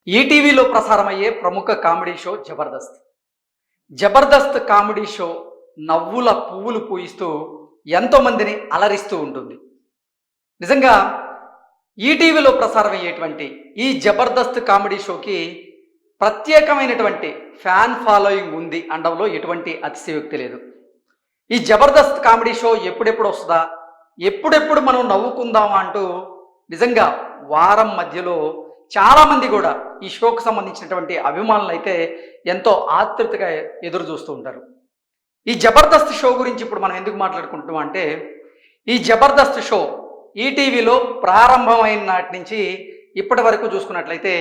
ఈటీవీలో ప్రసారమయ్యే ప్రముఖ comedy show Jabardasth. Jabardasth comedy show నవ్వుల పువ్వులు పూయిస్తూ ఎంతోమందిని అలరిస్తూ ఉంటుంది. నిజంగా ఈటీవీలో ప్రసారమయ్యేటువంటి ఈ జబర్దస్త్ కామెడీ షోకి ప్రత్యేకమైనటువంటి ఫ్యాన్ ఫాలోయింగ్ ఉంది అనడంలో ఎటువంటి అతిశయోక్తి లేదు. ఈ జబర్దస్త్ కామెడీ షో ఎప్పుడెప్పుడు వస్తుందా, ఎప్పుడెప్పుడు మనం నవ్వుకుందామా అంటూ నిజంగా వారం మధ్యలో చాలామంది కూడా ఈ షోకు సంబంధించినటువంటి అభిమానులు అయితే ఎంతో ఆతృతగా ఎదురు చూస్తూ ఉంటారు. ఈ జబర్దస్త్ షో గురించి ఇప్పుడు మనం ఎందుకు మాట్లాడుకుంటున్నాం అంటే, ఈ జబర్దస్త్ షో ఈటీవీలో ప్రారంభమైన నాటి నుంచి ఇప్పటి వరకు చూసుకున్నట్లయితే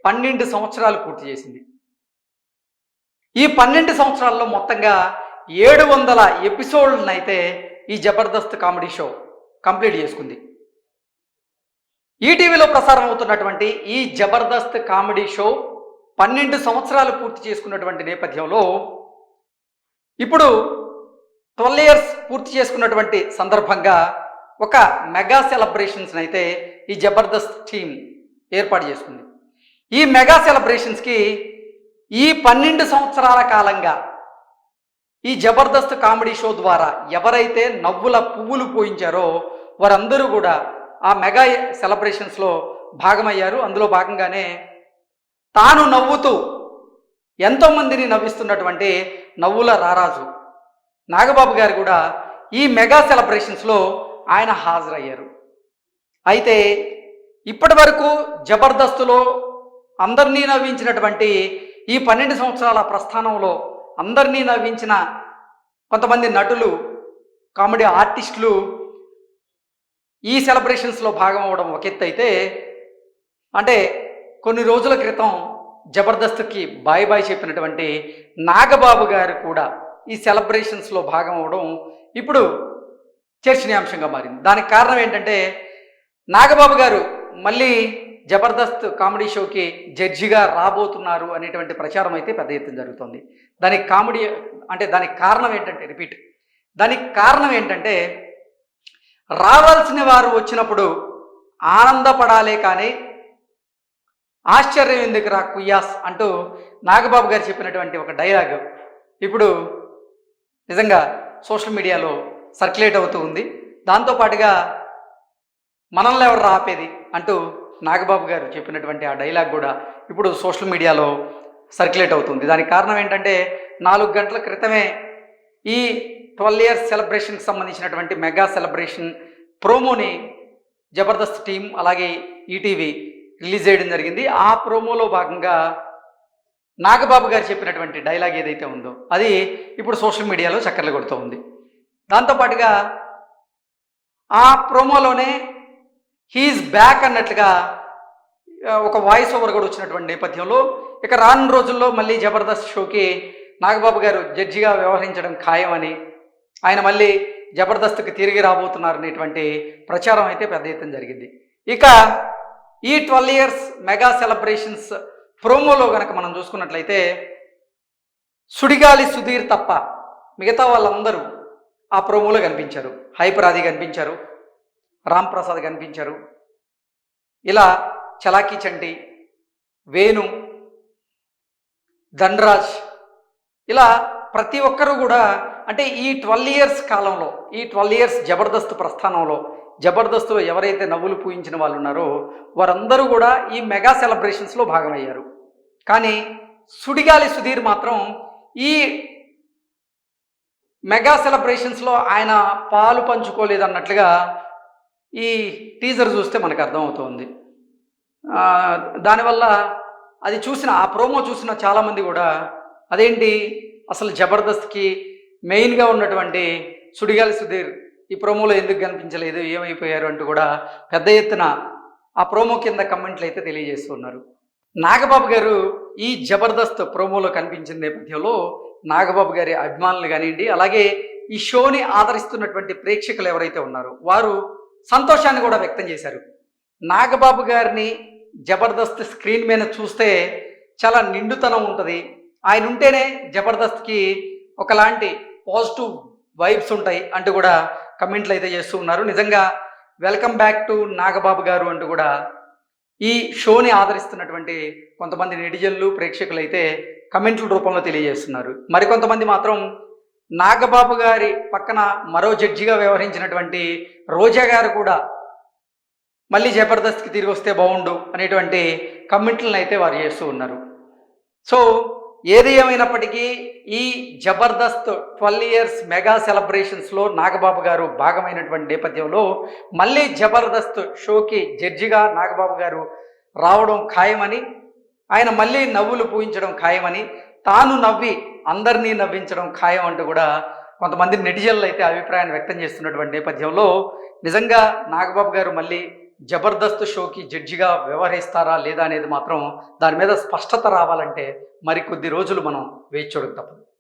12 సంవత్సరాలు పూర్తి చేసింది. ఈ 12 సంవత్సరాల్లో మొత్తంగా 700 ఎపిసోడ్లను అయితే ఈ జబర్దస్త్ కామెడీ షో కంప్లీట్ చేసుకుంది. ఈటీవీలో ప్రసారం అవుతున్నటువంటి ఈ జబర్దస్త్ కామెడీ షో 12 సంవత్సరాలు పూర్తి చేసుకున్నటువంటి నేపథ్యంలో ఇప్పుడు 12 ఇయర్స్ పూర్తి చేసుకున్నటువంటి సందర్భంగా ఒక మెగా సెలబ్రేషన్స్ అయితే ఈ జబర్దస్త్ టీం ఏర్పాటు చేసుకుంది. ఈ మెగా సెలబ్రేషన్స్కి ఈ 12 సంవత్సరాల కాలంగా ఈ జబర్దస్త్ కామెడీ షో ద్వారా ఎవరైతే నవ్వుల పువ్వులు పోయించారో వారందరూ కూడా ఆ మెగా సెలబ్రేషన్స్లో భాగమయ్యారు. అందులో భాగంగానే తాను నవ్వుతూ ఎంతోమందిని నవ్విస్తున్నటువంటి నవ్వుల రారాజు నాగబాబు గారు కూడా ఈ మెగా సెలబ్రేషన్స్లో ఆయన హాజరయ్యారు. అయితే ఇప్పటి వరకు జబర్దస్త్లో అందరినీ నవ్వించినటువంటి ఈ 12 సంవత్సరాల ప్రస్థానంలో అందరినీ నవ్వించిన కొంతమంది నటులు, కామెడీ ఆర్టిస్టులు ఈ సెలబ్రేషన్స్లో భాగం అవ్వడం ఒక ఎత్తు అయితే, అంటే కొన్ని రోజుల క్రితం జబర్దస్త్కి బాయ్ బాయ్ చెప్పినటువంటి నాగబాబు గారు కూడా ఈ సెలబ్రేషన్స్లో భాగం అవ్వడం ఇప్పుడు చర్చనీయాంశంగా మారింది. దానికి కారణం ఏంటంటే, నాగబాబు గారు మళ్ళీ జబర్దస్త్ కామెడీ షోకి జడ్జిగా రాబోతున్నారు అనేటువంటి ప్రచారం అయితే పెద్ద ఎత్తున జరుగుతుంది. దానికి కారణం ఏంటంటే రావాల్సిన వారు వచ్చినప్పుడు ఆనందపడాలే కానీ ఆశ్చర్యం ఎందుకు రా కుయ్యాస్ అంటూ నాగబాబు గారు చెప్పినటువంటి ఒక డైలాగ్ ఇప్పుడు నిజంగా సోషల్ మీడియాలో సర్క్యులేట్ అవుతూ ఉంది. దాంతోపాటుగా మనల్ని ఎవరు ఆపేది అంటూ నాగబాబు గారు చెప్పినటువంటి ఆ డైలాగ్ కూడా ఇప్పుడు సోషల్ మీడియాలో సర్క్యులేట్ అవుతుంది. దానికి కారణం ఏంటంటే, 4 గంటల క్రితమే ఈ 12 ఇయర్స్ సెలబ్రేషన్కి సంబంధించినటువంటి మెగా సెలబ్రేషన్ ప్రోమోని జబర్దస్త్ టీం అలాగే ఈటీవీ రిలీజ్ చేయడం జరిగింది. ఆ ప్రోమోలో భాగంగా నాగబాబు గారు చెప్పినటువంటి డైలాగ్ ఏదైతే ఉందో అది ఇప్పుడు సోషల్ మీడియాలో చక్కర్లు కొడుతూ ఉంది. దాంతోపాటుగా ఆ ప్రోమోలోనే హీఈస్ బ్యాక్ అన్నట్లుగా ఒక వాయిస్ ఓవర్ కూడా వచ్చినటువంటి నేపథ్యంలో ఇక రానున్న రోజుల్లో మళ్ళీ జబర్దస్త్ షోకి నాగబాబు గారు జడ్జిగా వ్యవహరించడం ఖాయమని, ఆయన మళ్ళీ జబర్దస్త్కి తిరిగి రాబోతున్నారు అనేటువంటి ప్రచారం అయితే పెద్ద ఎత్తున జరిగింది. ఇక ఈ 12 ఇయర్స్ మెగా సెలబ్రేషన్స్ ప్రోమోలో కనుక మనం చూసుకున్నట్లయితే సుడిగాలి సుధీర్ తప్ప మిగతా వాళ్ళందరూ ఆ ప్రోమోలో కనిపించారు. హైపరాది కనిపించారు, రామ్ ప్రసాద్ కనిపించారు, ఇలా చలాకీ చంటి, వేణు, ధన్రాజ్, ఇలా ప్రతి ఒక్కరూ కూడా, అంటే ఈ 12 ఇయర్స్ కాలంలో, ఈ 12 ఇయర్స్ జబర్దస్త్ ప్రస్థానంలో జబర్దస్త్లో ఎవరైతే నవ్వులు పూయించిన వాళ్ళు ఉన్నారో వారందరూ కూడా ఈ మెగా సెలబ్రేషన్స్లో భాగమయ్యారు. కానీ సుడిగాలి సుధీర్ మాత్రం ఈ మెగా సెలబ్రేషన్స్లో ఆయన పాలు పంచుకోలేదన్నట్లుగా ఈ టీజర్ చూస్తే మనకు అర్థమవుతుంది. దానివల్ల అది చూసిన, ఆ ప్రోమో చూసిన చాలామంది కూడా అదేంటి అసలు జబర్దస్త్కి మెయిన్గా ఉన్నటువంటి సుడిగాలి సుధీర్ ఈ ప్రోమోలో ఎందుకు కనిపించలేదు, ఏమైపోయారు అంటూ కూడా పెద్ద ఎత్తున ఆ ప్రోమో కింద కమెంట్లు అయితే తెలియజేస్తున్నారు. నాగబాబు గారు ఈ జబర్దస్త్ ప్రోమోలో కనిపించిన నేపథ్యంలో నాగబాబు గారి అభిమానులు కానివ్వండి, అలాగే ఈ షోని ఆదరిస్తున్నటువంటి ప్రేక్షకులు ఎవరైతే ఉన్నారో వారు సంతోషాన్ని కూడా వ్యక్తం చేశారు. నాగబాబు గారిని జబర్దస్త్ స్క్రీన్ మీద చూస్తే చాలా నిండుతనం ఉంటుంది, ఆయన ఉంటేనే జబర్దస్త్కి ఒకలాంటి పాజిటివ్ వైబ్స్ ఉంటాయి అంటూ కూడా కమెంట్లు అయితే చేస్తూ ఉన్నారు. నిజంగా వెల్కమ్ బ్యాక్ టు నాగబాబు గారు అంటూ కూడా ఈ షోని ఆదరిస్తున్నటువంటి కొంతమంది నెటిజన్లు ప్రేక్షకులు అయితే కమెంట్ల రూపంలో తెలియజేస్తున్నారు. మరికొంతమంది మాత్రం నాగబాబు గారి పక్కన మరో జడ్జిగా వ్యవహరించినటువంటి రోజా గారు కూడా మళ్ళీ జబర్దస్త్కి తిరిగి వస్తే బాగుండు అనేటువంటి కమెంట్లను అయితే వారు చేస్తూ ఉన్నారు. సో ఏది ఏమైనప్పటికీ ఈ జబర్దస్త్ 12 ఇయర్స్ మెగా సెలబ్రేషన్స్లో నాగబాబు గారు భాగమైనటువంటి నేపథ్యంలో మళ్ళీ జబర్దస్త్ షోకి జడ్జిగా నాగబాబు గారు రావడం ఖాయమని, ఆయన మళ్ళీ నవ్వులు పూయించడం ఖాయమని, తాను నవ్వి అందరినీ నవ్వించడం ఖాయం అంటూ కూడా కొంతమంది నెటిజన్లు అయితే అభిప్రాయాన్ని వ్యక్తం చేస్తున్నటువంటి నేపథ్యంలో నిజంగా నాగబాబు గారు మళ్ళీ జబర్దస్త్ షోకి జడ్జిగా వ్యవహరిస్తారా లేదా అనేది మాత్రం దాని మీద స్పష్టత రావాలంటే మరికొద్ది రోజులు మనం వేచి చూడక తప్పదు.